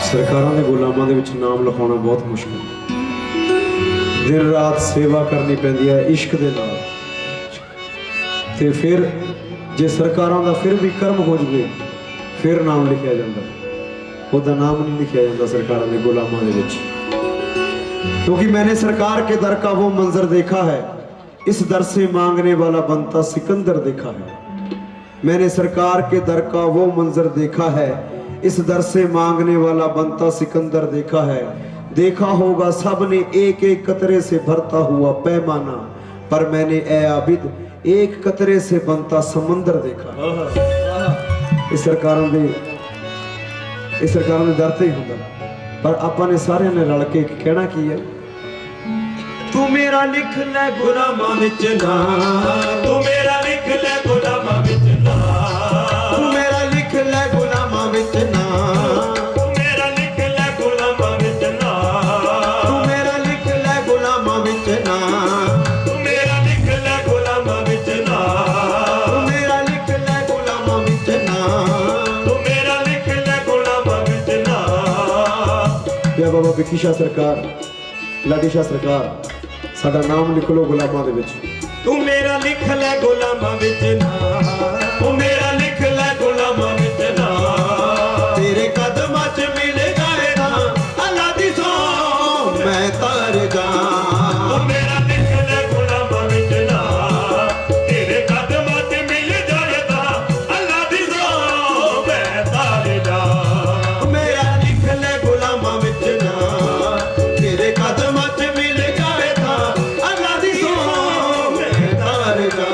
सरकारां दे गुलामां दे विच नाम लिखाउणा बहुत मुश्किल, दिन रात सेवा करनी पैंदी है इश्क दे नाल। ते फिर जे सरकारां दा फिर भी कर्म हो जाए फिर नाम लिखिया जाता, उहदा नाम नहीं लिखिया जाता सरकारां दे गुलामां दे विच। क्योंकि मैंने सरकार के दर का वो मंजर देखा है, इस दर से मांगने वाला बनता सिकंदर देखा है। मैंने सरकार के दर का वो मंजर देखा है, इस दर से मांगने वाला बनता सिकंदर देखा है। देखा होगा सब ने एक एक कतरे से भरता हुआ पैमाना, पर मैंने ए आबिद एक कतरे से बनता समंदर देखा। इस सरकारों दे दर ते ही होंदा, पर आपां ने सारे ने रल के कहना की है, तू मेरा लिख ले गुलामां विच नाम, तू मेरा लिख ले गुलामां विच नाम, तू मेरा लिख ले गुलामां विच नाम, तू मेरा लिख ले गुलामां विच नाम, तू मेरा लिख ले गुलामां विच नाम, तू मेरा लिख ले गुलामां विच नाम, तू मेरा लिख ले गुलामां विच नाम। तू मेरा लिख ले गुलामां विच नाम। या बाबा विकी शाह सरकार, लाडी शाह सरकार, साडा नाम लिख लो गुलामां दे विच। तू मेरा लिख ले गुलामां विच नाम, तू मेरा लिख ले गुलामां विच नाम। तेरे कदमां च मिल जाएगा अल्लाह दी सौ मैं तर जा। तू मेरा लिख ले गुलामां विच नाम, तेरे कदमां च मिल जाएगा अल्लाह दी सौ मैं तर जा। मेरा लिख ले गुलामां विच नाम, तेरे कदमां च मिल जाएगा अल्लाह दी सौ मैं तर जा।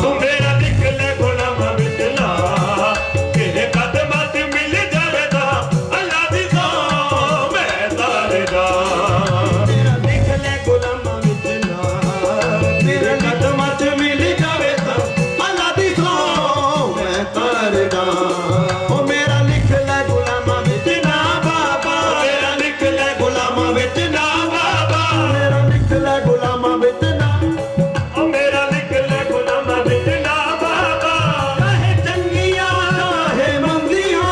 तू मेरा लिख ले गुलामां विच नाम, तेरे कदमां च मिल जाएगा अल्लाह दी सौ मैं तर जा। मेरा लिख ले गुलामां विच नाम, तेरे कदमां च मिल जाएगा अल्लाह दी सौ मैं तर जा। ओ मेरा लिख ले गुलामां विच नाम बाबा, मेरा लिख ले गुलामां विच नाम बाबा, मेरा लिख ले गुलामां विच नाम। ओ मेरा लिख ले गुलामां विच नाम बाबा। चाहे चंगियां चाहे मंदियां,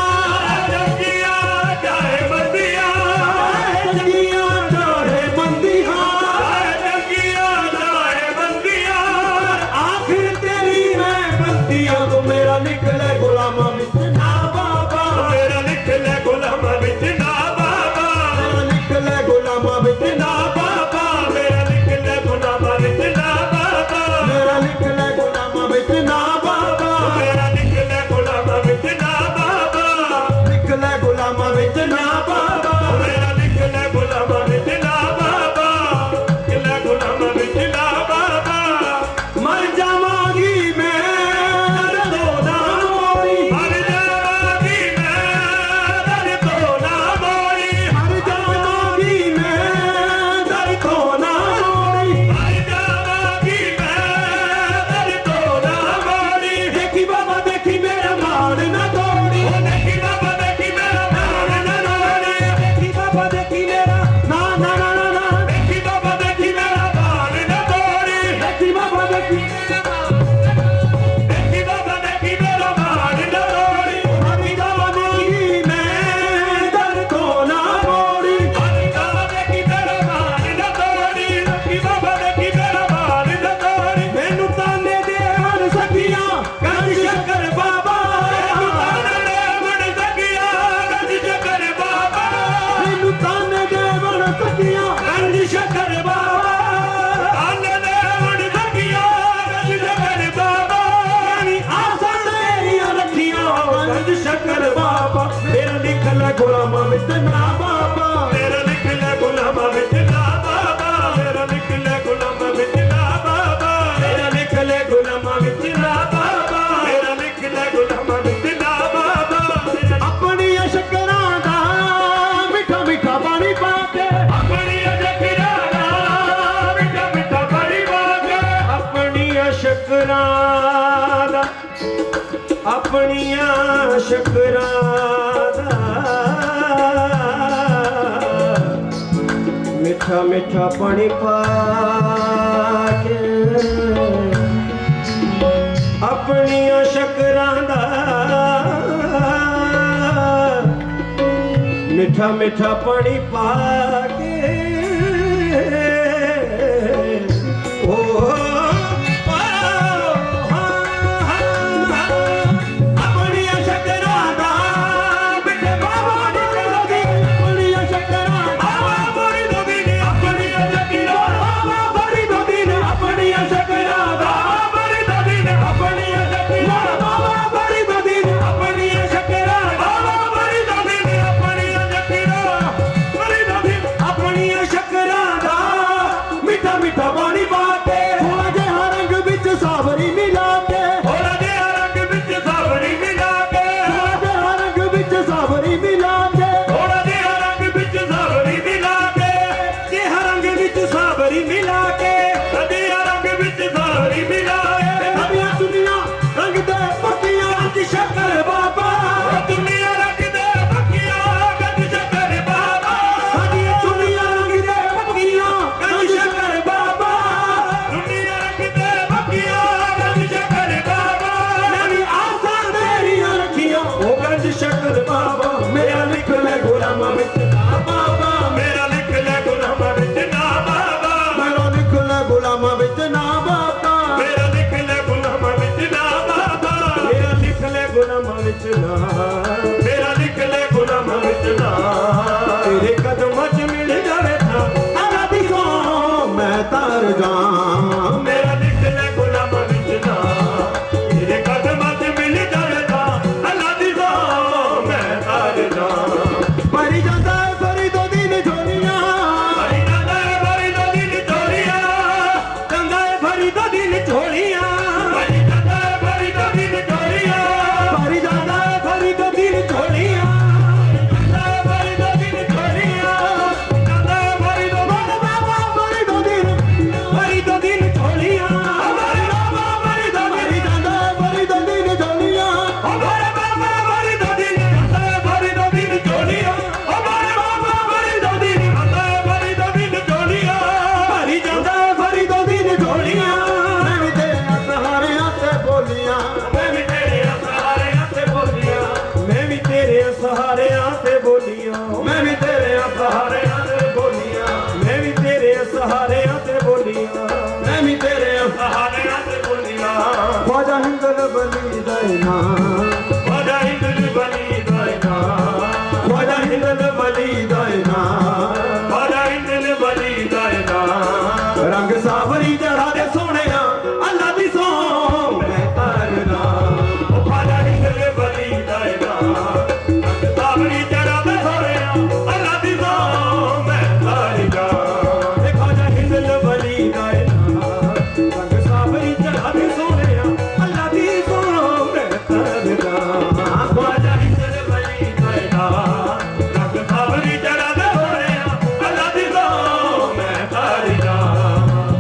जंगिया चाहे बंदिया, चाहे चंगियां चाहे मंदियां, जंगिया चाहे बंदिया, आखिर तेरी मैं बंदियां। तो मेरा लिख ले गुलामां विच नाम बाबा, मेरा लिख ले गुलामां विच नाम बाबा, मेरा लिख ले गुलामां विच नाम बाबा, मेरा लिख ले गुलामां विच नाम बाबा, मेरा लिख ले गुलामां विच नाम बाबा, मेरा लिख ले गुलामां विच नाम बाबा, लिख ले गुलामां विच नाम बाबा। मेरा लिख ले गुलामां विच नाम बाबा, लिख ले गुलामां विच नाम बाबा। मर जावांगी मैं दर्दों ना मोरी, हर जावांगी मैं दर तो ना मोरी, मर जावांगी मैं दर्दों ना मोरी। हर जावांगी मैं दर तो ना मोरी। देखी बाबा देखी मेरा मार ना तोड़ी, ओ देखी बाबा देखी मेरा मार ना तोड़ी, देखी बाबा देखी मेरा ना ना ना ना ना, देखी बाबा देखी मेरा मार ना तोड़ी, देखी बाबा देखी देखी बाबा देखी मेरा मार ना तोड़ी। मर जावांगी मैं दर्दों ना मोरी। हर जावा देखी मेरा मार ना तोड़ी, देखी बाबा देखी मेरा मार ना तोड़ी। मैनू ताने देवन सखियां गंज शक्कर बाबा, मन सकिया गंज शक्कर बाबा, मैनू ताने देवन सखियां गंज शक्कर बाबा। आने दे मन सकिया गंज शक्कर बाबा। आसा तेरियां रखियां गंज शक्कर बाबा। मेरा लिख ले गुलामां विच नाम बाबा, मेरा लिख ले गुलामां विच नाम बाबा, मेरा लिख ले गुलामां विच नाम बाबा, मेरा लिख ले गुलामां विच नाम बाबा। मेरा लिख ले गुलामां विच नाम बाबा। अपनी शक्करां दा मिठा मिठा पानी पा के, अपनी अजकिरा दा मिठा मिठा पानी पा के, अपनी शक्करां दा, अपनी शक्करां दा मिठा मिठा पानी पा के, अपनी शक्करां दा मीठा मीठा पानी पा के ओ अपनी शकरा दा बिटे बाबा दी अपनी शकरा बाबा बड़ी दोदी ने अपनी शकरा बाबा बड़ी दोदी ने अपनी शकरा बाबा बड़ी दोदी ने अपनी शकरा बाबा बड़ी दोदी ने अपनी शकरा बाबा बड़ी दोदी ने अपनी शकरा बड़ी दोदी अपनी शकरा दा मीठा मीठा पानी पा के थोड़ा जिहा रंग विच सावरी मिला के थोड़ा जिहा रंग विच सावरी मिला के थोड़ा जिहा रंग विच सावरी मिला के थोड़ा जिहा रंग विच सावरी मिला के जिहा रंग विच सावरी मिला के जिहा रंग विच सावरी मिला के नदियां दुनिया रंग दे पक्कियां च शक्कर बाबा दुनिया रंग दे पक्कियां गंज शक्कर बाबा नदियां दुनिया रंग दे पक्कियां गंज शक्कर बाबा दुनिया रंग दे पक्कियां गंज शक्कर बाबा मेरी आसा मेरियां रखियां ओ गंज शक्कर बाबा मेरा लिख ले गुलामा विच ना बाबा मेरा लिख ले गुलामा विच ना बाबा मेरा लिख ले गुलामा विच ना बाबा मेरा लिख ले गुलामा विच ना बाबा मेरा लिख ले गुलामा विच ना मेरा लिख ले गुलामा विच ना तेरे कदमां च मिल जावे तां अल्लाह दी सौ मैं तर जां मेरा लिख ले गुलामा विच ना तेरे कदमां च मिल जावे तां अल्लाह दी सौ मैं तर जां भरी जांदा है भरी दो दिन झोलियां भरी जांदा है भरी दो दिन झोलियां जांदा है भरी दो दिन झोलियां भरी जांदा है भरी दो दिन झोलियां भरी जांदा है भरी दो दिन झोलियां जांदा है भरी दो दिन झोलियां जांदा है भरी दो बाबा भरी दो दिन झोलियां हमारे बाबा भरी दो दिन जांदा है भरी दो दिन झोलियां हमारे बाबा भरी दो दिन जांदा है भरी दो दिन झोलियां हमारे बाबा भरी दो दिन जांदा है भरी दो दिन झोलियां भरी जांदा है भरी दो दिन झोलियां मैं भी तेरे सहारे से बोलियां मैं भी तेरे सहारे से बोलियां मैं भी तेरे सहारे से बोलियां मैं भी तेरे सहारे से बोलियां मैं भी तेरे सहारे से बोलियां मैं भी तेरे सहारे से बोलियां ख्वाजा हिंदुल बली दैना ख्वाजा हिंदुल बली दैना ख्वाजा हिंदुल बली दैना ख्वाजा हिंदुल बली दैना रंग सावरी जड़ा दे सोहणिया अल्लाह दी सौ मैं तरना ओ ख्वाजा हिंदुल बली दैना रंग सावरी जड़ा दे सोहणिया अल्लाह दी सौ मैं तरना ए ख्वाजा हिंदुल बली दैना रंग सावरी जड़ा दे सोहणिया अल्लाह दी सौ मैं तरना ख्वाजा हिंदुल बली दैना रंग सावरी जड़ा दे सोहणिया अल्लाह दी सौ मैं तरना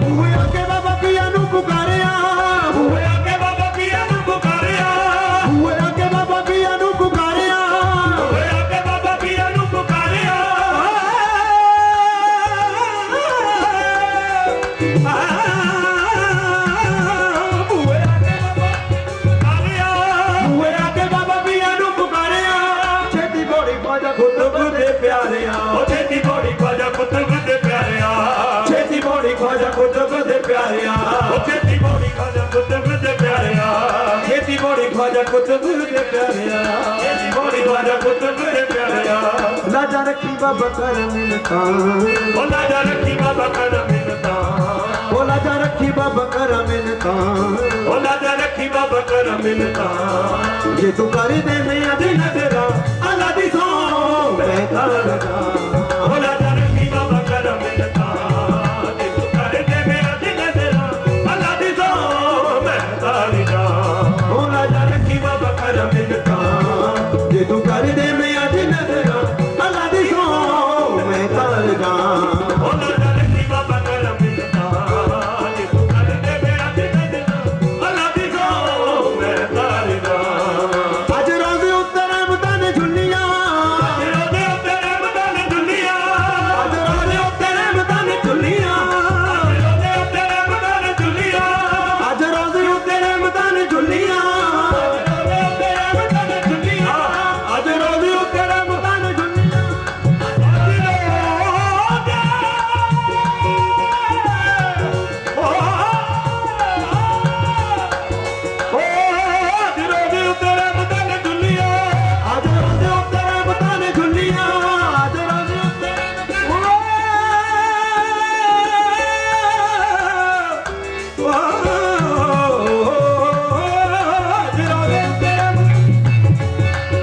बूहे आके बाबा पिया नू पुकारिया बूहे आके बाबा पिया नू पुकारिया बूहे आके बाबा पिया नू पुकारिया बूहे आके बाबा पिया नू पुकारिया बूहे आके बाबा पुकारिया बूहे आके बाबा पिया नू पुकारिया छेती बड़ी ख्वाजा कुतुब दे प्यारिया ओ छेती बड़ी ख्वाजा कुतुब दे प्यारिया छेती बड़ी ख्वाजा कुतुब दे प्यारिया ओ छेती बड़ी ख्वाजा कुतुब दे प्यारिया छेती बड़ी ख्वाजा कुतुब दे प्यारिया छेती बड़ी ख्वाजा कुतुब दे प्यारिया लाजा रखी बाबा कर मिलता ओ लाजा रखी बाबा कर मिलता ओ लाजा रखी बाबा कर मिलता ओ लाजा रखी बाबा कर मिलता जे तू कर दे मैं अज नजरा अल्लाह दी सौ मैं कर लगा ओ लाजा रखी बाबा कर मिलता जे तू कर दे मैं अज नजरा अल्लाह दी सौ मैं कर लगा ओ लाजा रखी बाबा कर मिलता जे तू कर दे मैं अज नजरा अल्लाह दी सौ मैं कर लगा ओ लाजा रखी बाबा कर मिलता जे तू कर दे मैं अज नजरा अल्लाह दी सौ मैं कर लगा आज रोज़ उत्तर मदान झुलियां आज रोज़ उत्तर मदान झुलियां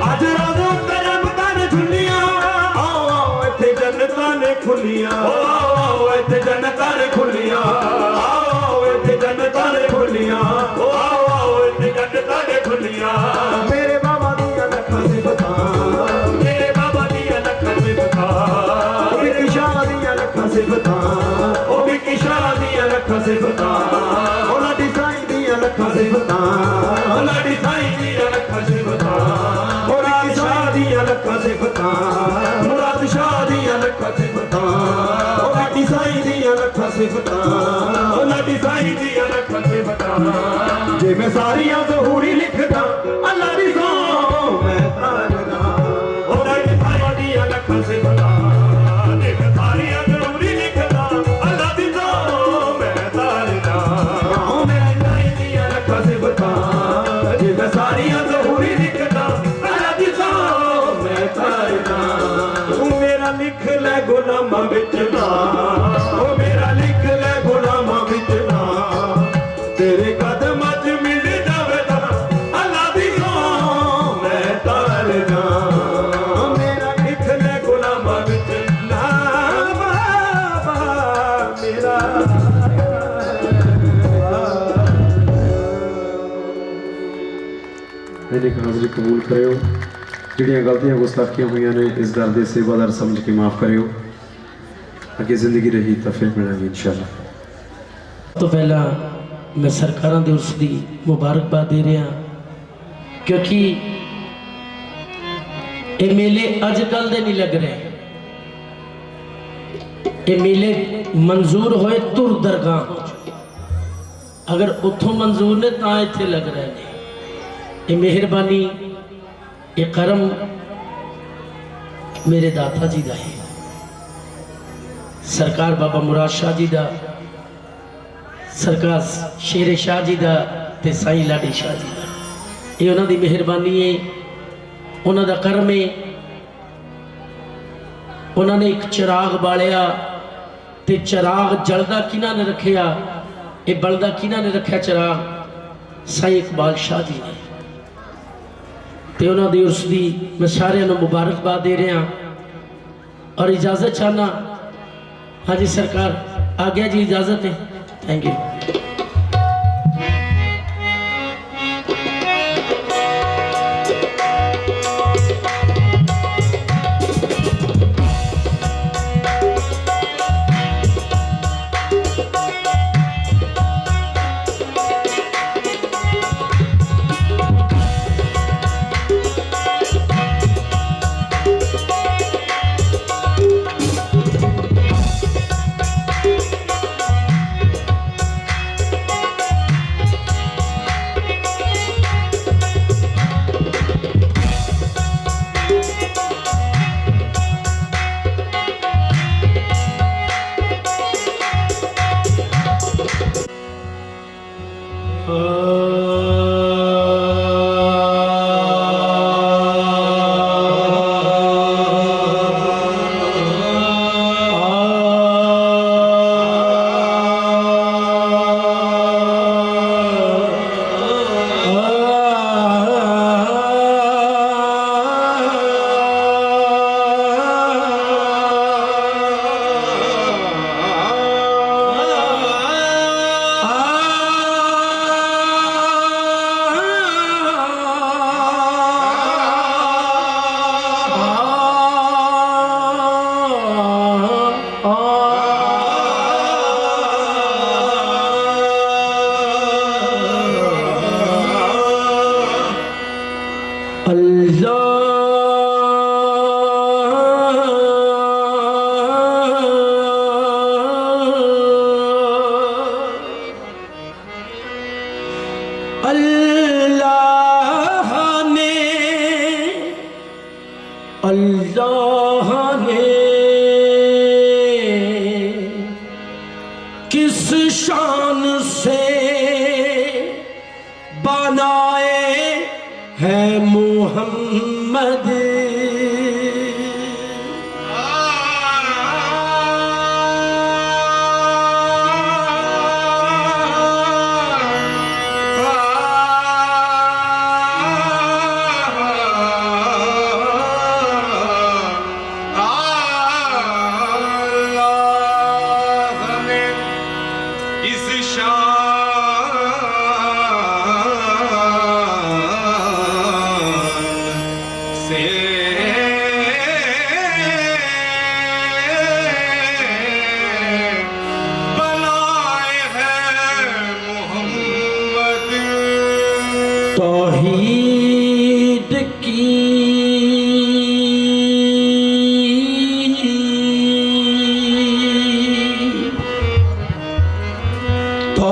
ਅੱਜ ਰੋਜ਼ ਉੱਤੇ ਰਮਤਾਂ ਨੇ ਖੁੱਲੀਆਂ ਆਓ ਇੱਥੇ ਜੰਨਤਾਂ ਨੇ ਖੁੱਲੀਆਂ ਆਓ ਇੱਥੇ ਜੰਨਤਾਂ ਨੇ ਖੁੱਲੀਆਂ ਆਓ ਇੱਥੇ ਜੰਨਤਾਂ ਨੇ ਖੁੱਲੀਆਂ ਆਓ ਇੱਥੇ ਜੰਨਤਾਂ ਨੇ ਖੁੱਲੀਆਂ ਮੇਰੇ ਬਾਬਾ ਦੀਆਂ ਲੱਖਾਂ ਸਿਫਤਾਂ, ਮੇਰੇ ਬਾਬਾ ਦੀਆਂ ਲੱਖਾਂ ਸਿਫਤਾਂ ਉਹ ਵੀ ਕਿਸ਼ਾਂ ਦੀਆਂ ਲੱਖਾਂ ਸਿਫਤਾਂ, ਉਹ ਵੀ ਕਿਸ਼ਾਂ ਦੀਆਂ ਲੱਖਾਂ ਸਿਫਤਾਂ ਉਹਨਾਂ ਦੀ ਸਾਈਂ ਦੀਆਂ ਲੱਖਾਂ ਸਿਫਤਾਂ, ਉਹਨਾਂ ਦੀ ਸਾਈਂ ਦੀਆਂ ਲੱਖਾਂ ਸਿਫਤਾਂ ਉਹਨਾਂ ਦੀ ਸਾਈਂ ਦੀਆਂ ਲੱਖਾਂ ਸਿਫਤਾਂ, ਮੁਰਾਦ ਸ਼ਾਹ ਦੀਆਂ ਲੱਖਾਂ ਸਿਫਤਾਂ ਉਹਨਾਂ ਦੀ ਸਾਈਂ ਦੀਆਂ ਲੱਖਾਂ ਸਿਫਤਾਂ। ਉਹਨਾਂ ਦੀ ਸਾਈਂ ਦੀਆਂ ਲੱਖਾਂ ਸਿਫਤਾਂ ਜੇ ਮੈਂ ਸਾਰੀਆਂ ਜ਼ਹੂਰੀ ਲਿਖਦਾ ਅੱਲਾ ਦੀ ਸੌਂ ਮੈਂ ਤਾਰਦਾ, ਉਹਨਾਂ ਦੀ ਸਾਈਂ ਦੀਆਂ ਲੱਖਾਂ ਸਿਫਤਾਂ ਜੇ ਮੈਂ ਸਾਰੀਆਂ ਜ਼ਰੂਰੀ ਲਿਖਦਾ ਅੱਲਾ ਦੀ ਸੌਂ ਮੈਂ ਤਾਰਦਾ ਉਹ ਮੇਰੇ ਸਾਈਂ ਦੀਆਂ ਲੱਖਾਂ ਸਿਫਤਾਂ ਜੇ ਮੈਂ ਸਾਰੀਆਂ ਜ਼ਰੂਰੀ ਲਿਖਦਾ ਅੱਲਾ ਦੀ ਸੌਂ ਮੈਂ ਤਾਰਦਾ ਤੂੰ ਮੇਰਾ ਲਿਖ ਲੈ ਗੁਲਾਮਾਂ ਵਿੱਚ ਨਾਮ ਉਹ ਮੇਰਾ ਲਿਖ ਲੈ ਗੁਲਾਮਾਂ ਵਿੱਚ ਨਾਮ ਤੇਰੇ ਕਦਮਾਂ 'ਚ ਮਿਲ ਜਾਵੇਗਾ ਅੱਲਾ ਦੀ ਸੌਂ ਮੈਂ ਤਾਰਦਾ ਮੇਰਾ ਲਿਖ ਲੈ ਗੁਲਾਮਾਂ ਵਿੱਚ ਨਾਮ ਬਾਬਾ ਮੇਰਾ मेरी हाजिरी कबूल करो, ਜਿਹੜੀਆਂ ਗਲਤੀਆਂ ਗੁਸਤਾਖੀਆਂ ਹੋਈਆਂ ਨੇ ਇਸ ਦਰ ਦੇ ਸੇਵਾਦਾਰ ਸਮਝ ਕੇ ਮਾਫ ਕਰਿਓ। ਅੱਗੇ ਜ਼ਿੰਦਗੀ ਰਹੀ ਤਾਂ ਫਿਰ ਮਿਲਾਂਗੇ ਇਨਸ਼ਾਅੱਲਾ। ਤੋਂ ਪਹਿਲਾਂ ਮੈਂ ਸਰਕਾਰਾਂ ਦੇ ਉਸ ਦੀ ਮੁਬਾਰਕਬਾਦ ਦੇ ਰਿਹਾ, ਕਿਉਂਕਿ ਇਹ ਮੇਲੇ ਅੱਜ ਕੱਲ ਦੇ ਨਹੀਂ ਲੱਗ ਰਹੇ, ਇਹ ਮੇਲੇ ਮਨਜ਼ੂਰ ਹੋਏ ਤੁਰ ਦਰਗਾਹ, ਅਗਰ ਉੱਥੋਂ ਮਨਜ਼ੂਰ ਨੇ ਤਾਂ ਇੱਥੇ ਲੱਗ ਰਹੇ ਨੇ। ਇਹ ਮਿਹਰਬਾਨੀ ਇਹ ਕਰਮ मेरे दाता जी का है, सरकार बाबा मुराद शाह जी का, सरकार शेर शाह जी का ते साईं लाडी शाह जी का। ये उन्हों की मेहरबानी है, उन्हों का करम है। उन्होंने एक चिराग बालिया ते चिराग जलदा किन्हां ने रखिया, ये बलदा किन्हां ने रखा चिराग? साईं इकबाल शाह जी ने। तो उन्होंने उस दी मैं सारे मुबारकबाद दे रहा और इजाज़त चाहना। हाँ जी सरकार आ गया जी, इजाज़त है। Thank you. अल्लाह ने किस शान से बनाए हैं मोहम्मद,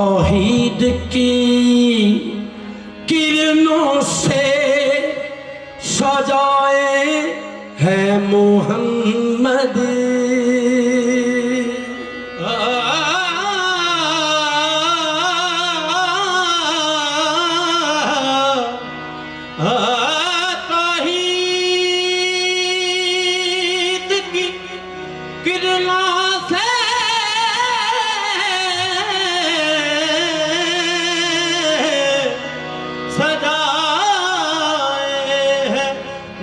तौहीद की किरणों से सजाए है मोहम्मद। तौहीद की किरणों से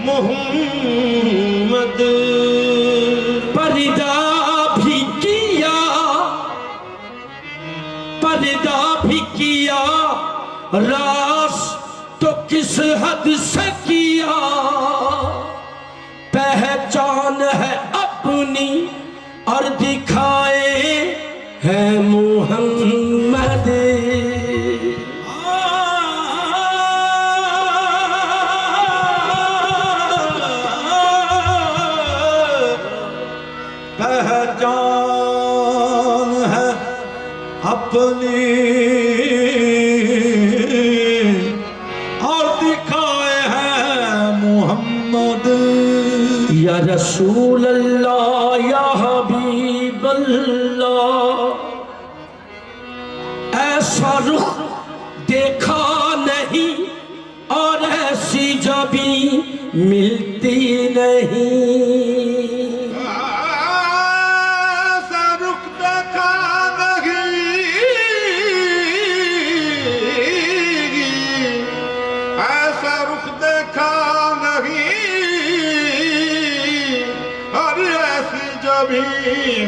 मोहम्मद। पर्दा भी किया रास तो किस हद से किया, पहचान है अपनी और दिखाए है मोहम्मद। पहचान है अपनी और दिखाए हैं मोहम्मद। या रसूल अल्लाह या हबीब अल्लाह, ऐसा रुख देखा नहीं और ऐसी जबी मिलती नहीं।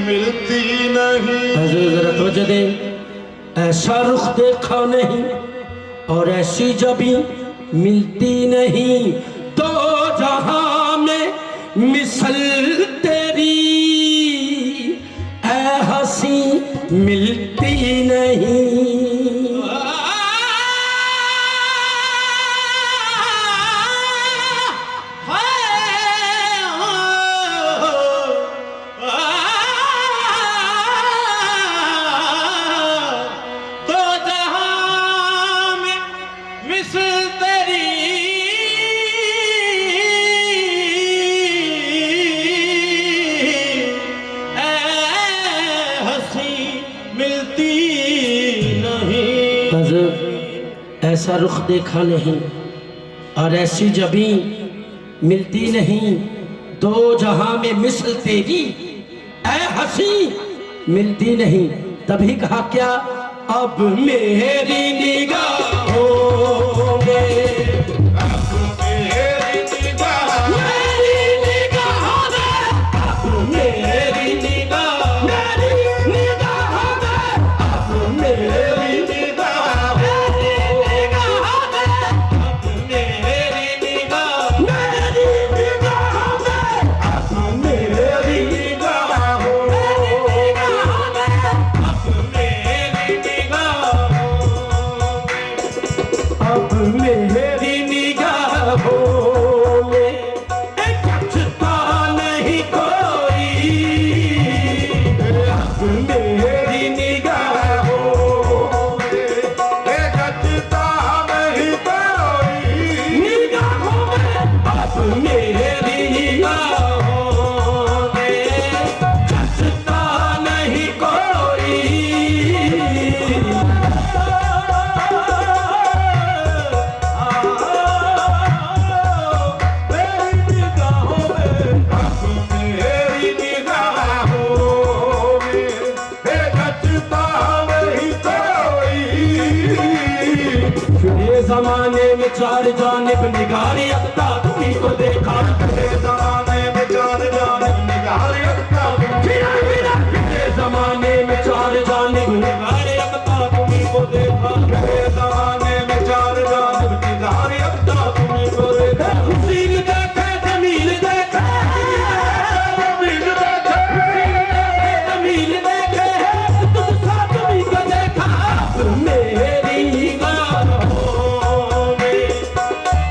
मिलती नहीं। जरा तवज्जो दे, ऐसा रुख देखा नहीं और ऐसी जबी मिलती नहीं। तो जहां में मिसल तेरी ऐ हंसी मिलती नहीं। ऐसा रुख देखा नहीं और ऐसी जबी मिलती नहीं। दो जहां में मिसल तेरी ऐ हंसी मिलती नहीं। तभी कहा क्या, अब मेरी निगाहों में, अब मेरी निगाहों में, अब मेरी निगाहों में, अब मेरी जमाने में चार जानिब निगार यकता तुम्ही को देखा। जमाने में चार जानिब निगार यकता, जमाने में चार जानिब निगार यकता तुम्ही को देखा। जमाने में चार जानिब निगार यकता तुम्ही को देखा। हुसीन देखे जमील देखे, जमील देखे, जमील देखे, तुझसा तुम्ही को देखा। मेरी निगाहों में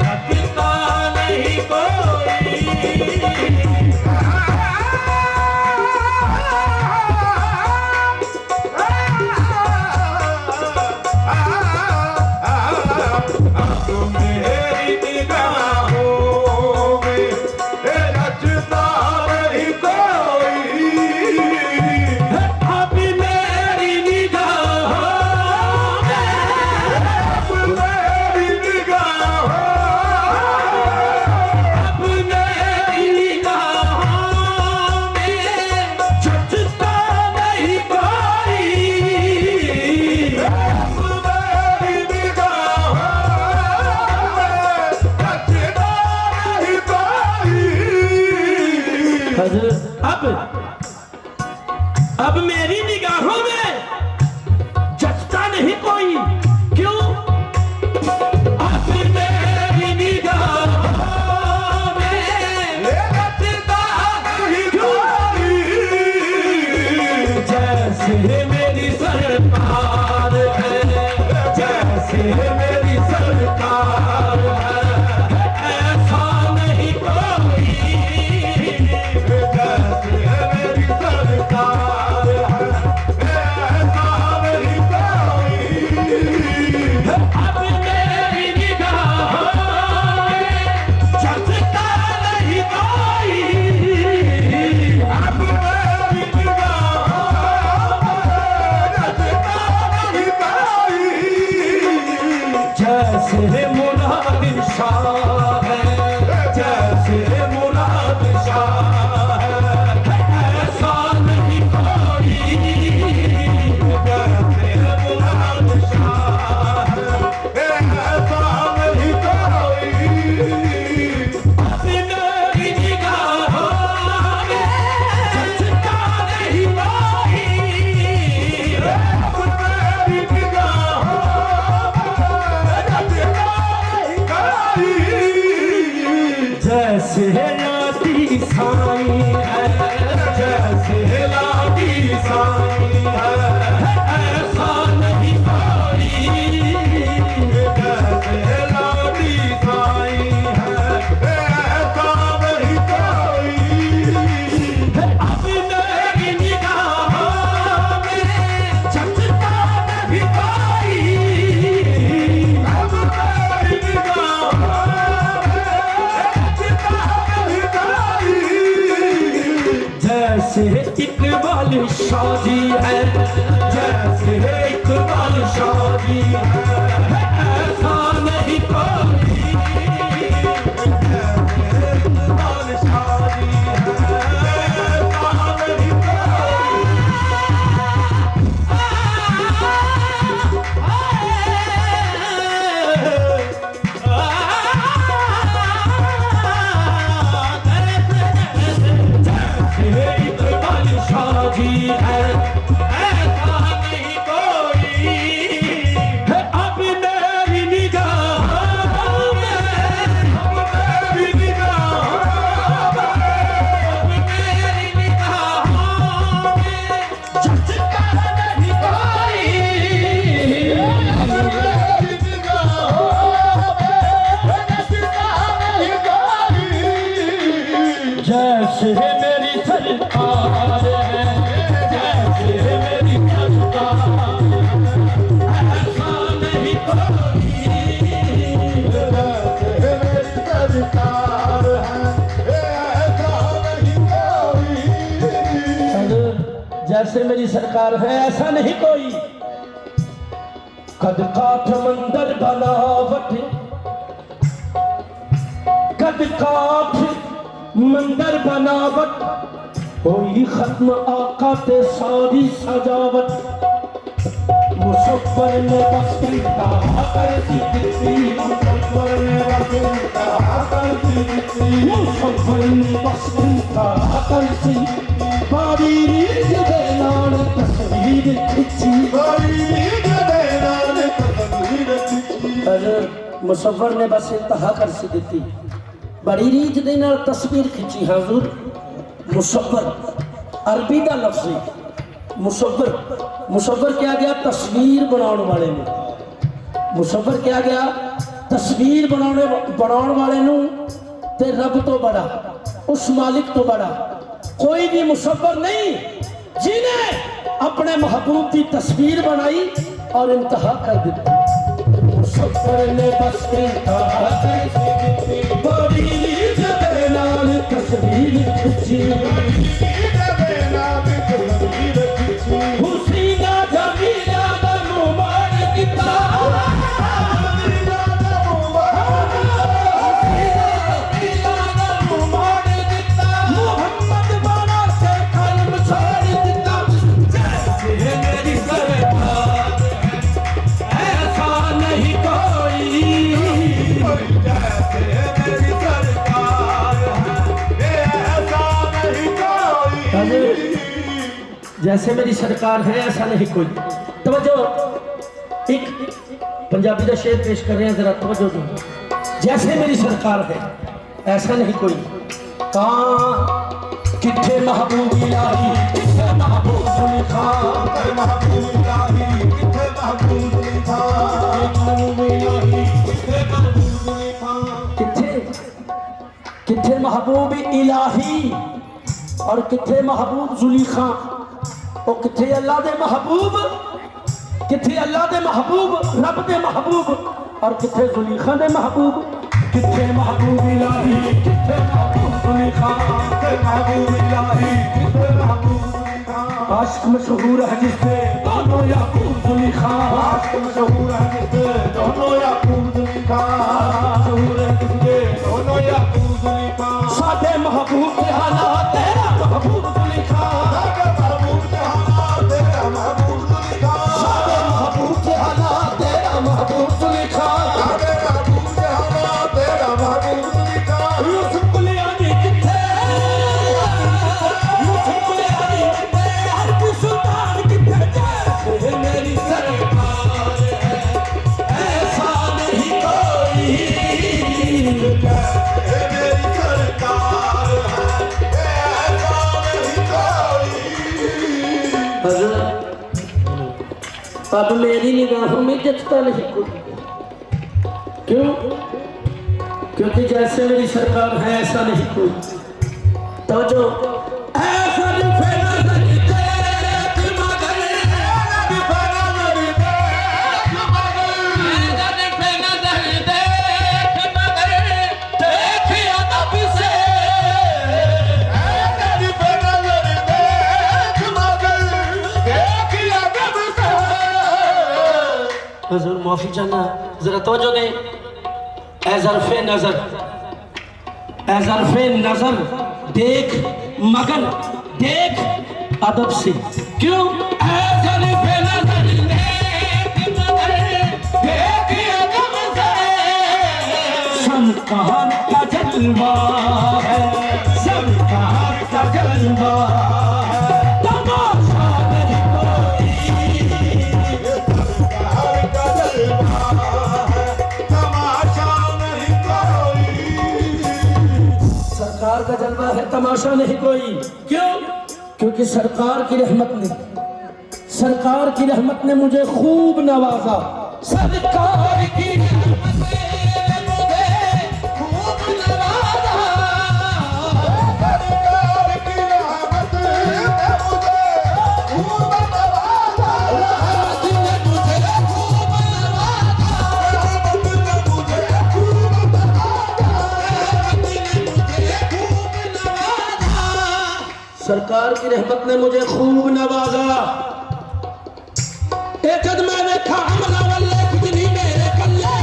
लगता नहीं कोई। मेरी निगाहों में रचता नहीं कोई। अब मेरी निगाहों में, अब मेरी निगाहों अब मेरी निगाहों में जचता नहीं कोई। अब मेरी निगाहों में रचता नहीं कोई। अब मेरी निगाहों में जचता नहीं कोई। क्यों? अब मेरी निगाहों में रचता नहीं कोई। जैसे मेरी सरकार है, जैसे मेरी सरकार है, ऐसा नहीं कोई। जैसे मेरी सरकार है, ऐसा नहीं कोई। अब मेरी निगाहों में जचता नहीं कोई। अब मेरी निगाहों में रचता नहीं कोई। जैसे मुराद शाह है, जैसे मुराद शाह है, ऐसा नहीं कोई। जैसे मुराद शाह है, ऐसा नहीं कोई। अब मेरी निगाहों में जचता नहीं कोई। अब मेरी निगाहों में रचता नहीं कोई। जैसे लाडी साईं है, जैसे लाडी साईं है, ऐसा नहीं कोई। जैसे लाडी साईं है, ऐसा नहीं कोई। अब मेरी निगाहों में जचता नहीं कोई। अब मेरी निगाहों में रचता नहीं कोई। जैसे इकबाल शादी है, जैसे इकबाल शादी है, ऐसा नहीं कोई। इकबाल शादी है, ऐसा नहीं कोई। इकबाल शादी है, ऐसा नहीं कोई। अब मेरी निगाहों में, अब मेरी निगाहों अब मेरी निगाहों में जचता नहीं कोई। मेरी निगाहों में रचता नहीं कोई। जैसे मेरी सरकार है, जैसे मेरी सरकार, ऐसा नहीं कोई। जैसे मेरी सरकार है, ऐसा नहीं कोई। जैसे मेरी सरकार है, ऐसा नहीं कोई। कद काठ मंदिर बनावट, कद काठ मंदिर बनावट, होई खत्म आका ते सारी सजावट। मुसव्वर ने बस इंतहा कर दी दित्ती, मुसव्वर ने बस इंतहा कर दी दित्ती। मुसव्वर ने बस इंतहा कर दी। बारी रीझ दे नाल तस्वीर खिंची। बड़ी नींद दे नाल तस्वीर खिंची। मुसव्वर ने बस इंतहा कर सी दी। बड़ी रीझ दे नाल तस्वीर खिंची। हजूर मुसव्वर अरबी का लफ्ज़ है। मुसव्वर मुसव्वर क्या गया? तस्वीर बनाने वाले ने। मुसव्वर क्या गया? तस्वीर बनाने वाले नूं ते रब तो बड़ा, उस मालिक तो बड़ा कोई भी मुसव्वर नहीं जिन्हें अपने महबूब की तस्वीर बनाई और इंतहा कर दी। सफर ने बस इनका बड़ी जबे नाल तस्वीर खिंची हुसीना जमीला दा मुबार किता मोहम्मद बाना से कलम छोड़ दिता जैसे मेरी सरकार ऐसा नहीं कोई जैसे मेरी सरकार है ऐसा नहीं कोई। तवज्जो, एक पंजाबी का शेर पेश कर रहे हैं, जरा तवज्जो दो। जैसे मेरी सरकार है ऐसा नहीं कोई। कहाँ किथे महबूब इलाही किथे महबूब जुल्फा महबूब इलाही किथे महबूब जुल्फा महबूब इलाही किथे महबूब जुल्फा किथे महबूब इलाही और किथे महबूब जुल्फा। ओ किथे अल्लाह दे महबूब, किथे अल्लाह दे महबूब रब दे महबूब और किथे जुल्फा दे महबूब। किथे महबूब इलाही किथे महबूब जुल्फा किथे महबूब इलाही किथे महबूब जुल्फा। आशिक मशहूर है जिससे दोनों याकूब जुल्फा आशिक मशहूर है जिससे दोनों याकूब जुल्फा मशहूर है जिससे दोनों याकूब जुल्फा। सादे महबूब के हालात तेरा महबूब जुल्फा सादे महबूब के हालात तेरा महबूब जुल्फा सादे महबूब के हालात तेरा महबूब जुल्फा सादे महबूब के हालात तेरा महबूब जुल्फा। यूसुफ कुलियानी किथे यूसुफ कुलियानी किथे हर की सुल्तान किथे जैसे मेरी सरकार है ऐसा नहीं कोई। अब मेरी निगाहों में जचता नहीं कोई। क्यों? क्योंकि जैसे मेरी सरकार है ऐसा नहीं कोई। तो जो ऐसा हजूर माफी चाहना, जरा तवज्जो दें। एज़रफ़े नजर देख मगर देख अदब से। क्यों? एज़रफ़े नजर देख मगर देख अदब से। संकहर का जलवा है संकहर का जलवा है तमाशा नहीं कोई। सरकार का जलवा है तमाशा नहीं कोई। क्यों? क्योंकि सरकार की रहमत ने मुझे खूब नवाजा। सरकार की रहमत ने मुझे खूब नवाजा। सरकार की रहमत ने मुझे खूब नवाजा। रहमत ने मुझे खूब नवाजा। रहमत ने मुझे खूब नवाजा। रहमत ने मुझे खूब नवाजा। सरकार की रहमत ने मुझे खूब नवाजा। एक मैंने देखा हमला वाले कुछ नहीं मेरे पल्ले।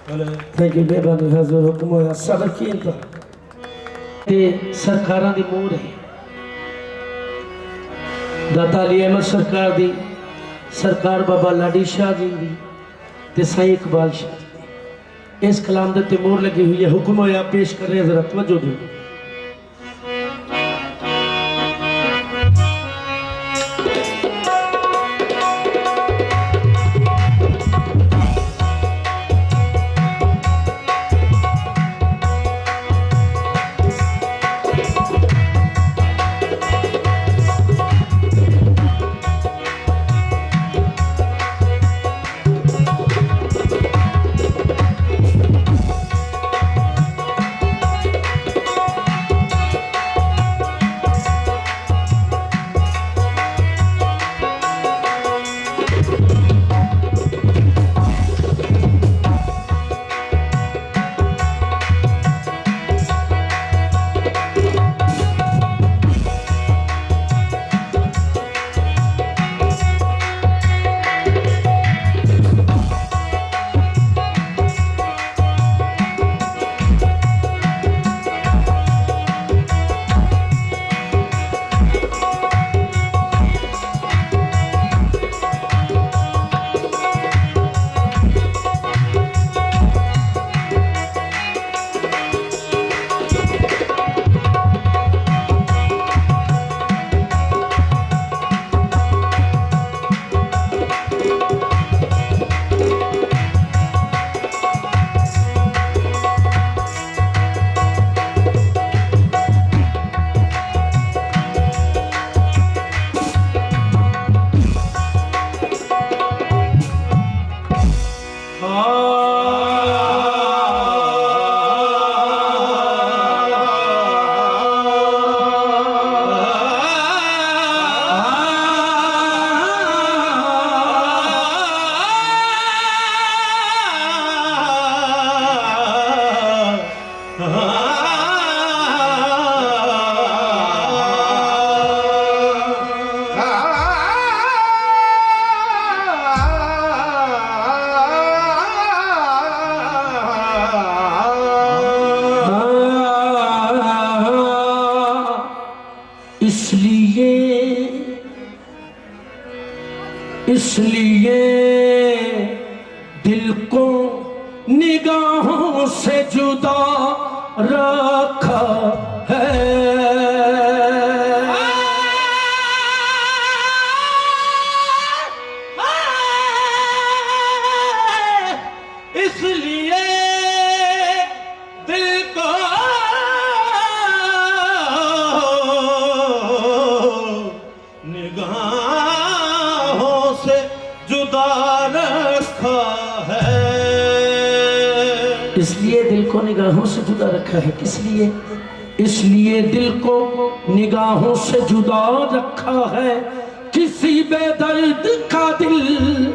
थैंक यू मेहरबानी हजूर हुक्म होया सबर की इंतहा ते सरकारां दी मोहर है दाता अली अहमद सरकार दी सरकार बाबा लाडी शाह जी दी ते साईं इकबाल शाह जी दी इस कलाम दे ते मोहर लगी हुई है हुक्म होया पेश कर रहे हैं जरा तवज्जो दो इसलिए दिल को निगाहों से जुदा रखा है इसलिए दिल को निगाहों से जुदा रखा है इसलिए दिल को निगाहों से जुदा रखा है किस लिए इसलिए दिल को निगाहों से जुदा रखा है किसी बेदर्द का दिल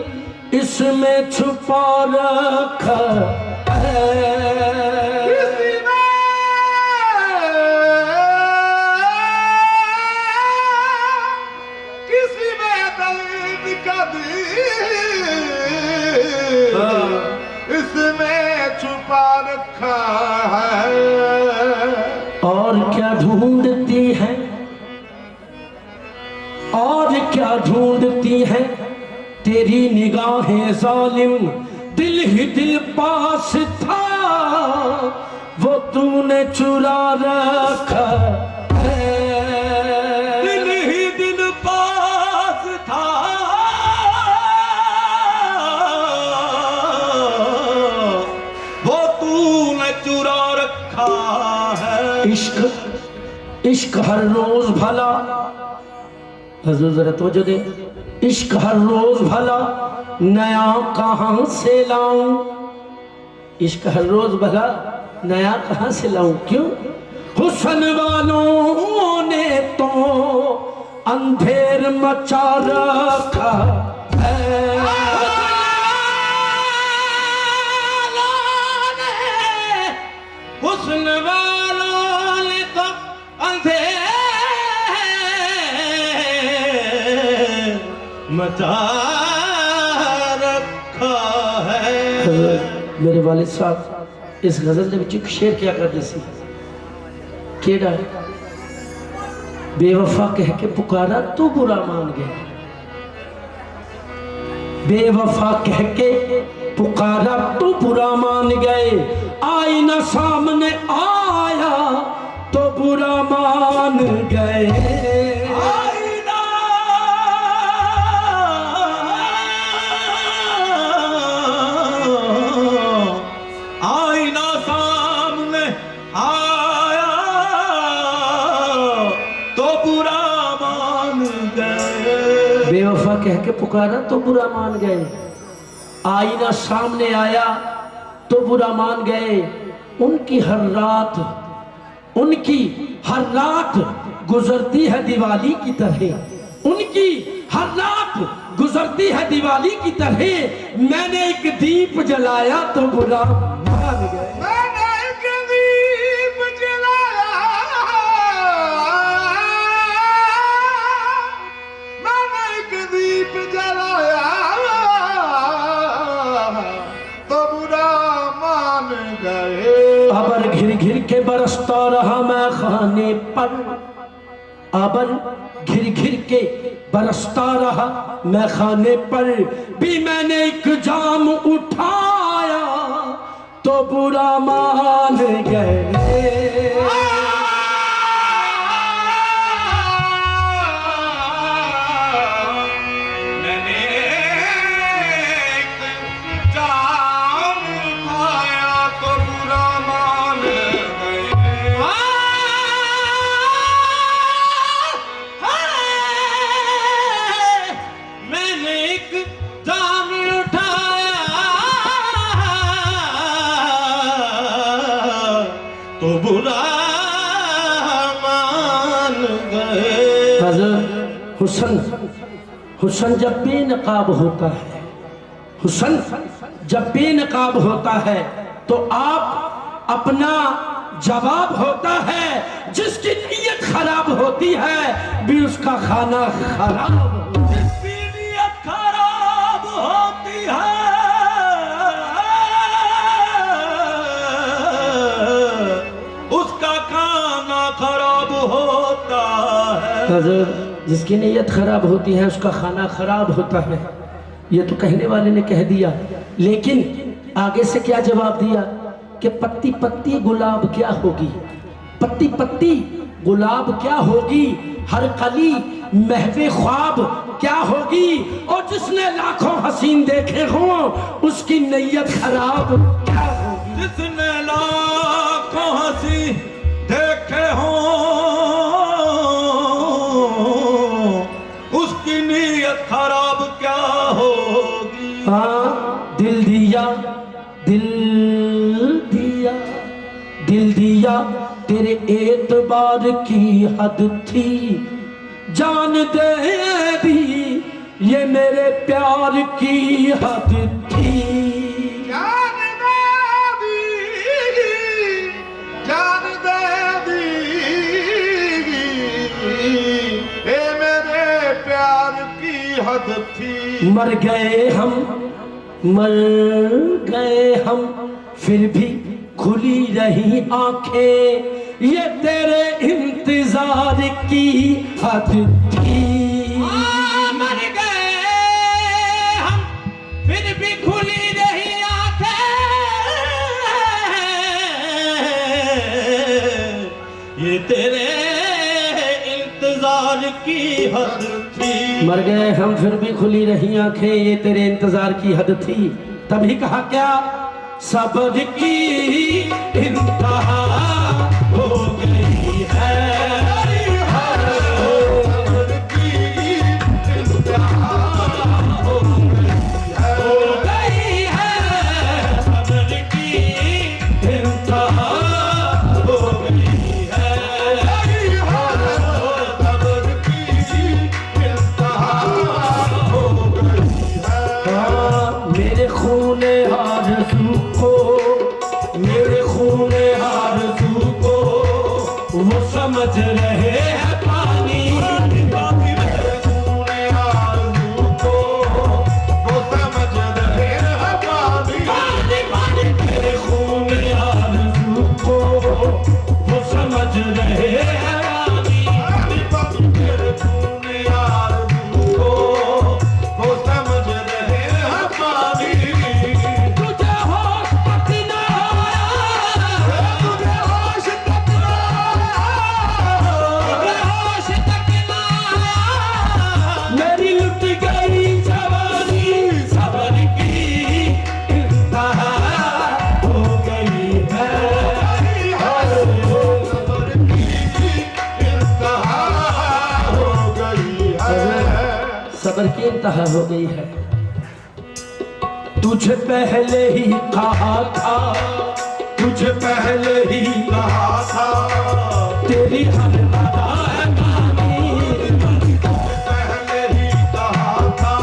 इसमें छुपा रखा है किसी बेदर्द का दिल इसमें छुपा रखा है और क्या ढूंढती है और क्या ढूंढती है तेरी निगाहें जालिम दिल ही दिल पास था वो तूने चुरा रखा है दिल ही दिल पास था वो तूने चुरा रखा है इश्क इश्क हर रोज भला हजूर जरा तवज्जो दे इश्क हर रोज भला नया कहां से लाऊं इश्क हर रोज भला नया कहां से लाऊं क्यों हुस्न वालों ने तो अंधेर मचा रखा है हुस्न वालों ने तो अंधेर मचा रखा है मेरे वालिद साहब इस गज़ल के विच एक शेर क्या करते सी केड़ा बेवफा कह के पुकारा तो बुरा मान गए बेवफा कह के पुकारा तो बुरा मान गए आईना सामने आया तो बुरा मान गए आईना सामने आया तो बुरा मान गए बेवफा कह के पुकारा तो बुरा मान गए आईना सामने आया तो बुरा मान गए उनकी हर रात गुजरती है दिवाली की तरह उनकी हर रात गुजरती है दिवाली की तरह मैंने एक दीप जलाया तो बुरा मान गए मैंने एक दीप जलाया मैंने एक दीप जलाया तो बुरा मान गए अबर घिर घिर के बरसता रहा मैं खाने पर अबर घिर घिर के बरसता रहा मैं खाने पर भी मैंने एक जाम उठाया तो बुरा मान गए मैंने एक जाम उठाया तो बुरा मान गए मैंने एक जाम उठाया तो बुरा मान गए हुस्न जब बेनकाब होता है हुस्न जब बेनकाब होता है तो आप अपना जवाब होता है जिसकी नीयत खराब होती है भी उसका खाना खराब होता है। जिसकी नीयत खराब होती है उसका खाना खराब होता है हज़रत, जिसकी नीयत खराब होती है उसका खाना खराब होता है ये तो कहने वाले ने कह दिया लेकिन आगे से क्या जवाब दिया कि पत्ती पत्ती गुलाब क्या होगी पत्ती पत्ती गुलाब क्या होगी हर कली महवे ख्वाब क्या होगी और जिसने लाखों हसीन देखे हों उसकी नीयत खराब क्या होगी जिसने लाखों हंसी देखे हों उसकी नीयत खराब क्या होगी हाँ दिल दिया दिल दिया तेरे एतबार की हद थी जान दे दी ये मेरे प्यार की हद थी जान दे दी ए मेरे प्यार की हद थी मर गए हम फिर भी खुली रही आंखें ये तेरे इंतजार की हद थी मर गए हम फिर भी खुली रही आंखें ये तेरे इंतजार की हद थी मर गए हम फिर भी खुली रही आंखें ये तेरे इंतजार की हद थी तभी कहा क्या सब्र की इंतहा हो गई है सब्र की इंतहा हो गई है सब्र की इंतहा हो गई है सब्र की इंतहा हो गई है मेरे खूने आरज़ू को वो समझ रहे हैं पानी मेरे खूने आरज़ू को वो समझ रहे हैं पानी सबर की इंतहा हो गई है। तुझे पहले ही कहा था, तुझे पहले ही कहा था, तेरी हर अदा है गानी। पहले ही कहा था,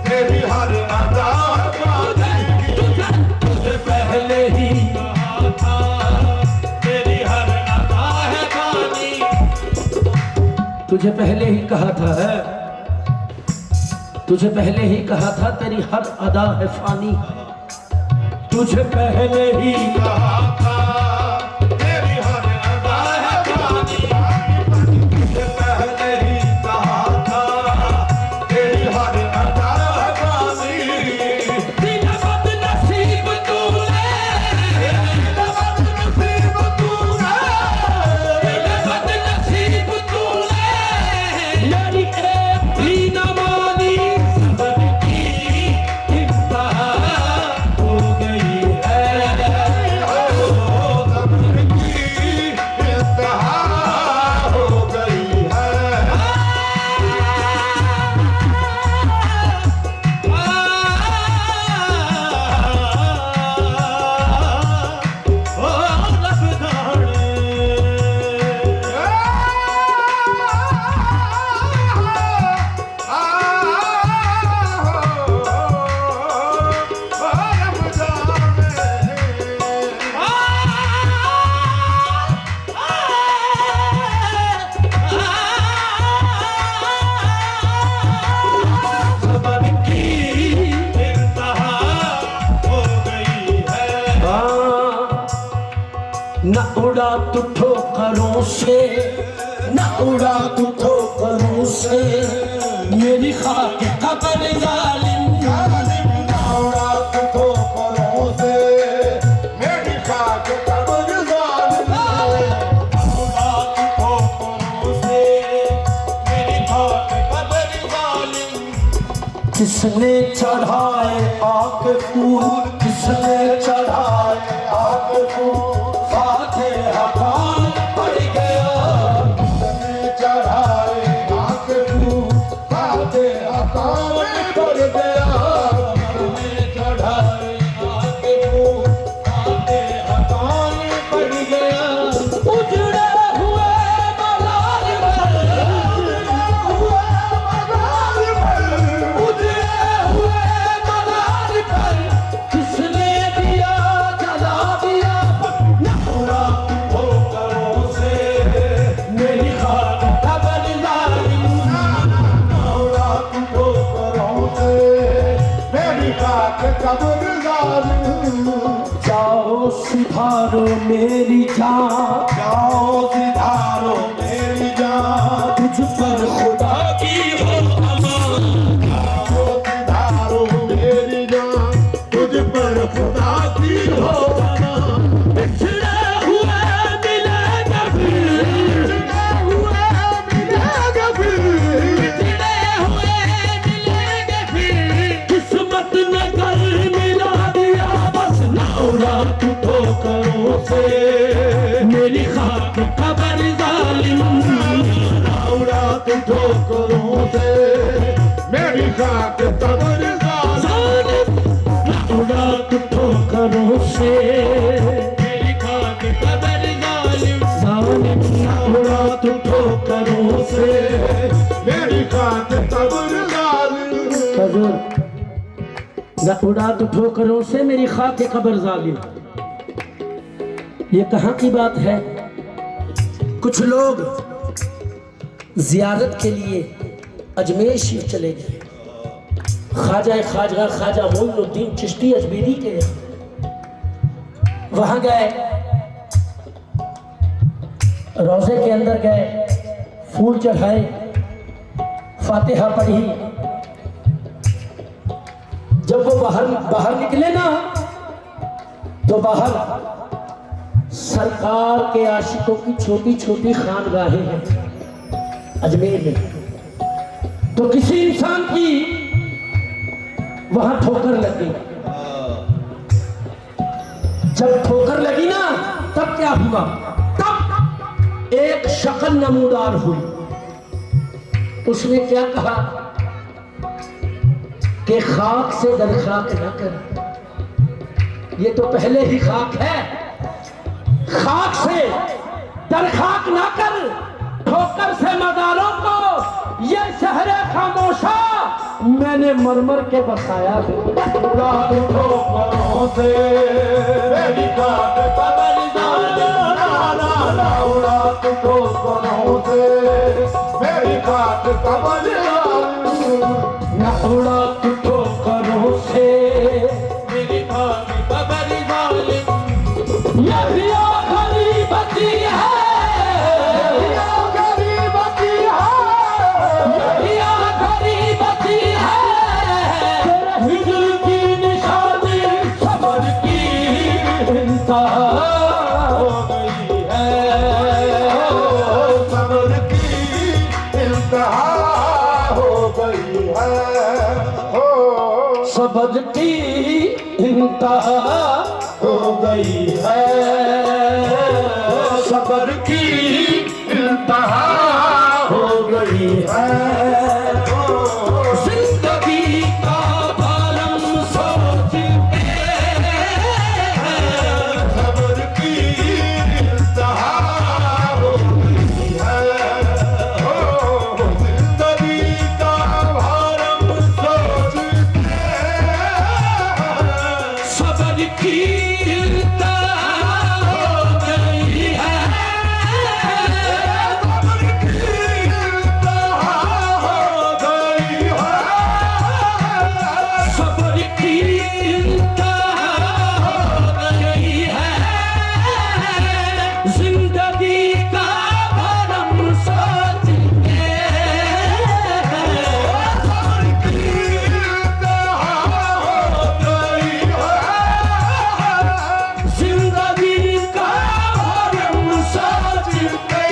तेरी हर अदा गानी। तुझे पहले ही कहा था, तेरी हर अदा है गानी। तुझे पहले ही कहा था, तुझे पहले ही कहा था, तेरी हर अदा है फानी। तुझे पहले ही कहा था, तेरी हर अदा है गानी। तुझे पहले ही कहा था, तेरी हर अदा है गानी। दिन बदनसीब तूने, दिन बदनसीब तूने, दिन बदनसीब तूने, मेरी एक भी न मानी। सबर की इंतहा हो गई है। सब्र की इंतहा हो गई है। सबर की इंतहा हो गई है। न उड़ा तू ठोकरों से, न उड़ा तू ठोकरों से, मेरी खाक कब्र जालिम। किसने चढ़ाए आग फूल, किसने चढ़ाए आग फूल, फाते हकान पड़ गया। उजड़े हुए मलाल पर, उजड़े हुए मलाल पर, किसने दिया जला दिया। न उड़ा तू ठोकरों से, मेरी खाक कब्र जालिम। जाओ सुधारो मेरी जान, तुझ पर खुदा की हो अमान। तुझ पर खुदा की हो अमान। बिछड़े हुए मिलेंगे फिर, बिछड़े हुए मिलेंगे फिर, किस्मत ने कर मिला दिया बस। न उड़ा तू ठोकरों से, मेरी खाक कब्र जालिम। मेरी खाक कब्र जालिम, न उड़ा तू ठोकरों से, मेरी खाक कब्र जालिम। जालिम, न उड़ा तू ठोकरों से, मेरी खाक कब्र हजूर, न उड़ा तू ठोकरों से, मेरी खाक कब्र जालिम। ये कहाँ की बात है? कुछ लोग जियारत के लिए अजमेर शरीफ चले गए। ख्वाजा ख्वाजा मोइनुद्दीन चिश्ती अजमेरी के वहां गए, रोजे के अंदर गए, फूल चढ़ाए, फातिहा पढ़ी। जब वो बाहर निकले ना, तो बाहर सरकार के आशिकों की छोटी छोटी खानगाहें हैं अजमेर में। तो किसी इंसान की वहां ठोकर लगी। जब ठोकर लगी ना, तब क्या हुआ? तब एक शक्ल नमूदार हुई। उसने क्या कहा? कि खाक से दरखाक न कर, ये तो पहले ही खाक है। खाक से दरखाक ना कर, ठोकर से मदारों को ये शहरे खामोशा मैंने मरमर के बसाया है। रात ठोकरों से मेरी खाक कबर रात ठोकरों से मेरी खाक कबर न उड़ा तू ठोकरों से मेरी खाक कबर ये भी आखिरी बची है, ये भी आखिरी बची है। तेरे हिजर की निशानी सबर की इंतहा हो गई है, सबर की इंतहा हो गई है। सबर की इंतहा हो गई है, सबर की इंतहा हो गई है। जिंदगी का बालम सोच सबर की इंतहा हो गई है। जिंदगी का भारम सोच सबर की इंतहा हो गई है, सबर की इंतहा हो गई है। जिंदगी का भरम सोच के जिंदगी का भरम सोच के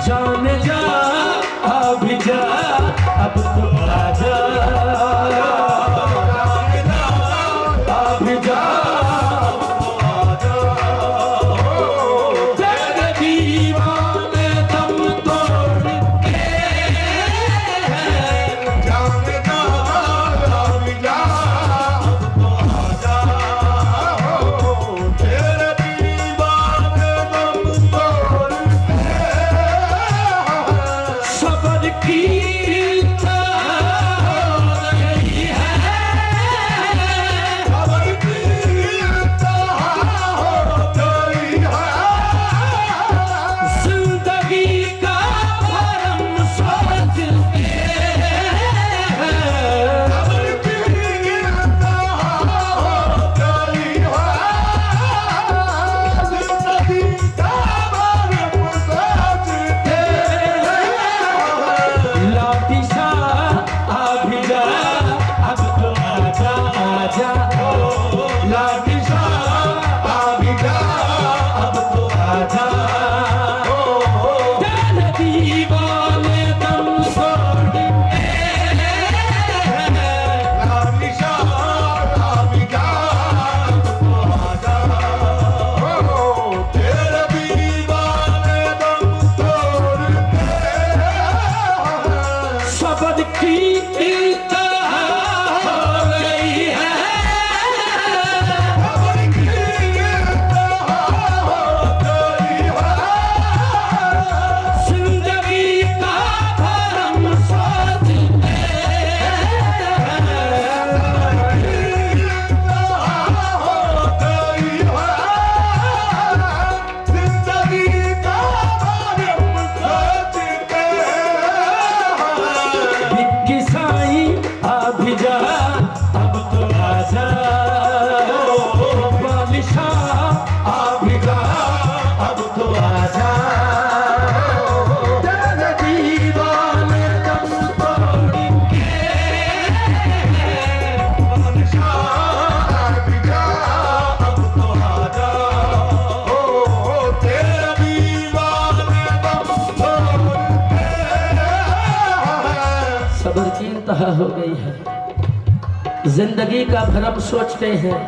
जाने जा अभी जा अब तो आजा, अभी जा तेरे दीवाने दम तोड़ के सबर की इंतहा हो गई है, जिंदगी का भरम सोच के लाठी शाह अभी जा अब तो आजा, आजा लाठी शाह अभी जा अब तो आजा तेरे दीवाने दम तोड़ के सबर की इंतहा हो गई है, जिंदगी का भरम सोच भिक्की साई अभी जा अब तो आजा, बालिशाह अभी जा अब तो आजा तेरे दीवाने दम तोड़ के सबर की इंतहा हो गई है। जिंदगी का भरम सोचते हैं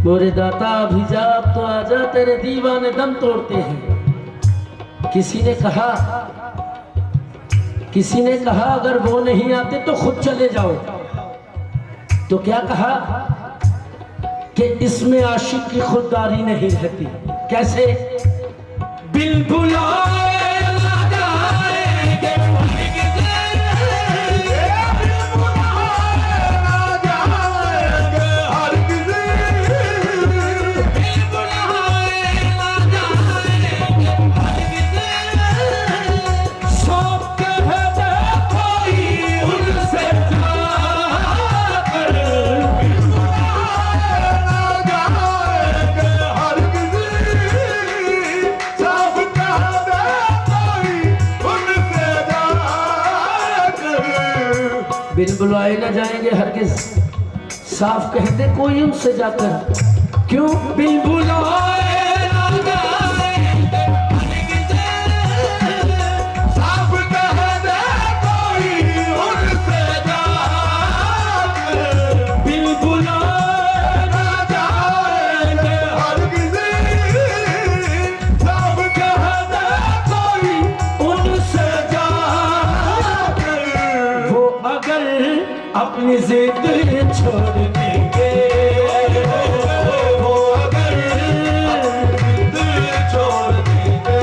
मोरे दाता अभी जा अब तो आजा तेरे दीवाने दम तोड़ते हैं। किसी ने कहा किसी ने कहा अगर वो नहीं आते तो खुद चले जाओ, तो क्या कहा कि इसमें आशिक की खुददारी नहीं रहती। कैसे? बिल बुलाए ना जाएंगे, बिन बुलाए न जाएंगे हरगिज, साफ कहते कोई उनसे जाकर। क्यों? बिन बुलाए न जाएंगे हरगिज, साफ कहते कोई उनसे जाकर। बिन बुलाए न जाएंगे हरगिज, साफ कहते कोई उनसे जाकर। वो अगर अपनी जिद छोड़ देंगे, वो अगर जिद छोड़ देंगे,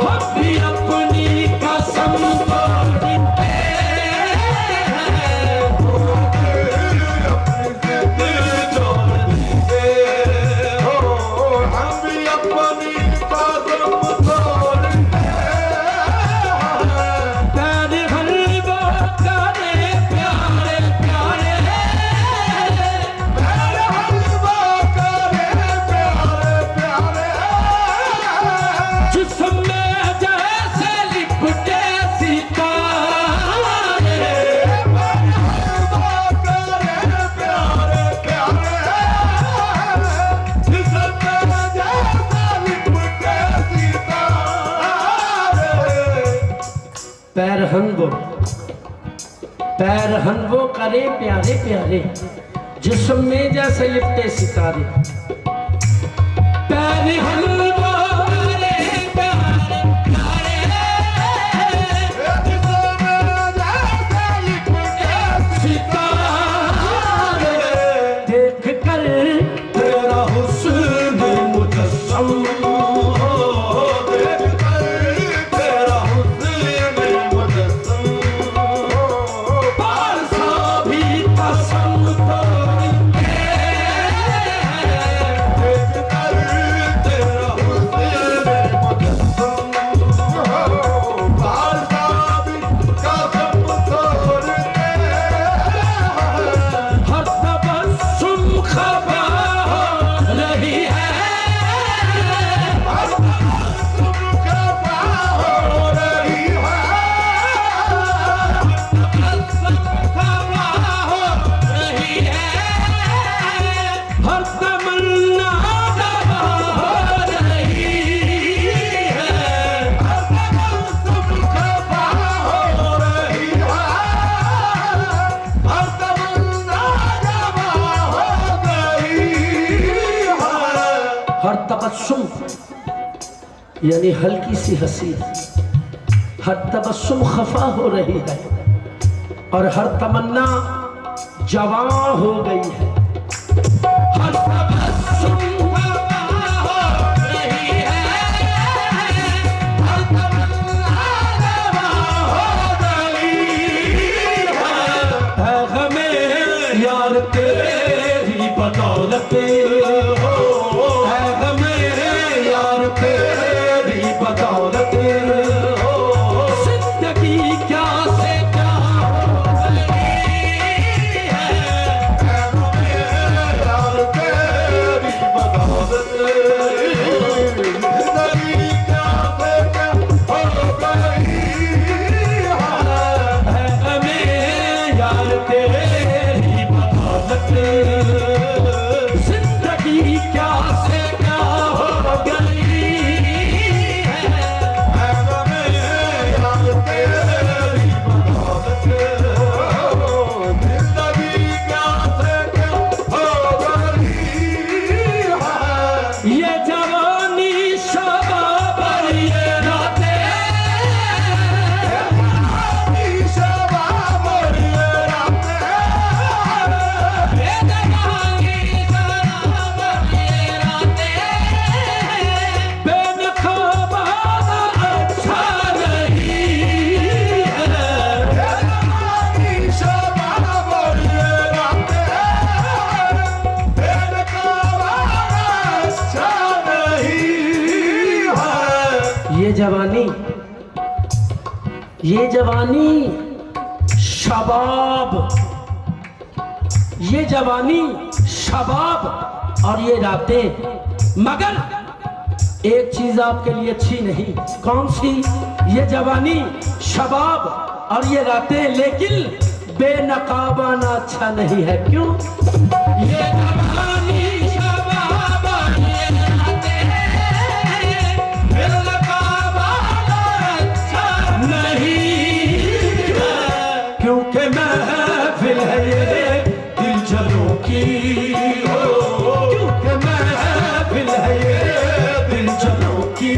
हम भी अपनी कसम तोड़ देंगे। वो अगर अपनी जिद छोड़ देंगे, हम भी अपनी कसम तोड़ देंगे। तेरे हलवा करे प्यारे प्यारे, तेरे हलवा करे प्यारे प्यारे, जिस्म में जैसे लिपटे सितारे। तेरे हलवा करे प्यारे प्यारे, जिस्म में जैसे लिपटे सितारे। पैर हनवो करे प्यारे प्यारे, जिस्म में जैसे लिपटे सितारे। पैर हनवो करे प्यारे प्यारे, जिस्म में जैसे लिपटे सितारे। देख कर तेरा हुस्न मुजस्सम, देख कर तेरा हुस्न मुजस्सम, पारसा भी कसम तोड़ेंगे। देख कर तेरा हुस्न मुजस्सम, पारसा भी कसम तोड़ेंगे। हर तबस्सुम खफा हो रही है, हर तबस्सुम खफा हो रही है, तबस्सुम खफा हो रही है, हर तमन्ना दवा हो रही है, हर तबस्सुम खफा हो रही है, हर तमन्ना दवा हो गई है। हर तबस्सुम यानी हल्की सी हंसी, हर तबस्सुम खफा हो रही है और हर तमन्ना जवां हो गई है। हर तबस्सुम खफा हो रही है, हर तमन्ना जवां हो गई है। गमे यार तेरी बदौलत, है गमे यार तेरी बदौलत, जिंदगी क्या से क्या हो गई है। है गमे यार तेरी बदौलत, जिंदगी क्या से क्या हो गई है। गमे यार तेरी बदौलत, जिंदगी क्या जवानी, ये जवानी शबाब, ये जवानी शबाब और ये रातें, मगर एक चीज आपके लिए अच्छी नहीं। कौन सी? ये जवानी शबाब और ये रातें, लेकिन बेनकाबाना अच्छा नहीं है। क्यों? ये जवानी शबाब और ये रातें, बेनकाबाना अच्छा नहीं है, क्योंकि महफिल है ये दिलजनों की, क्योंकि महफिल है ये दिलजनों की,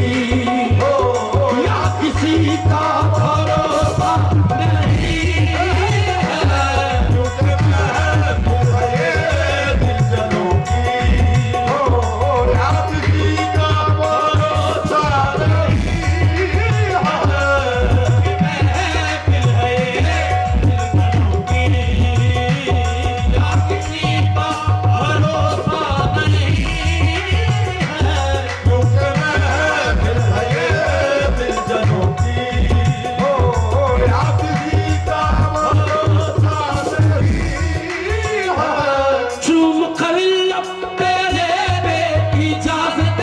या किसी का भरोसा नहीं है, क्योंकि महफिल है ये दिलजनों की, या किसी का भरोसा नहीं है, महफिल है ये दिलजनों की, या किसी का भरोसा नहीं है, क्योंकि महफिल है ये दिलजनों की, या किसी का भरोसा नहीं है। चूम कर लब तेरे बेइजाज़त,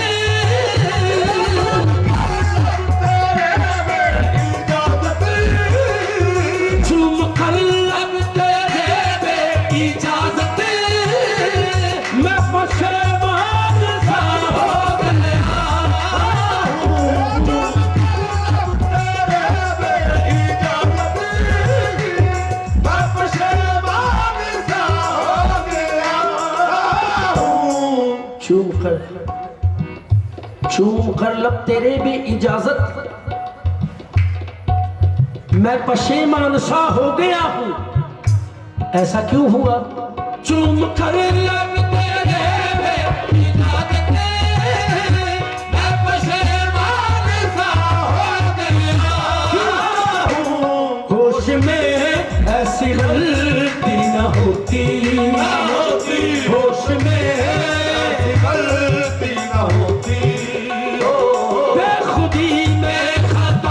चूम कर लब तेरे बेइजाज़त, मैं पशेमान सा हो गया हूँ। चूम कर लब तेरे बे इजाजत, मैं पशेमान सा हो गया हूँ। ऐसा क्यों हुआ? चूम कर लब तेरे बे इजाजत, मैं पशेमान सा हो गया हूँ। होश में ऐसी गल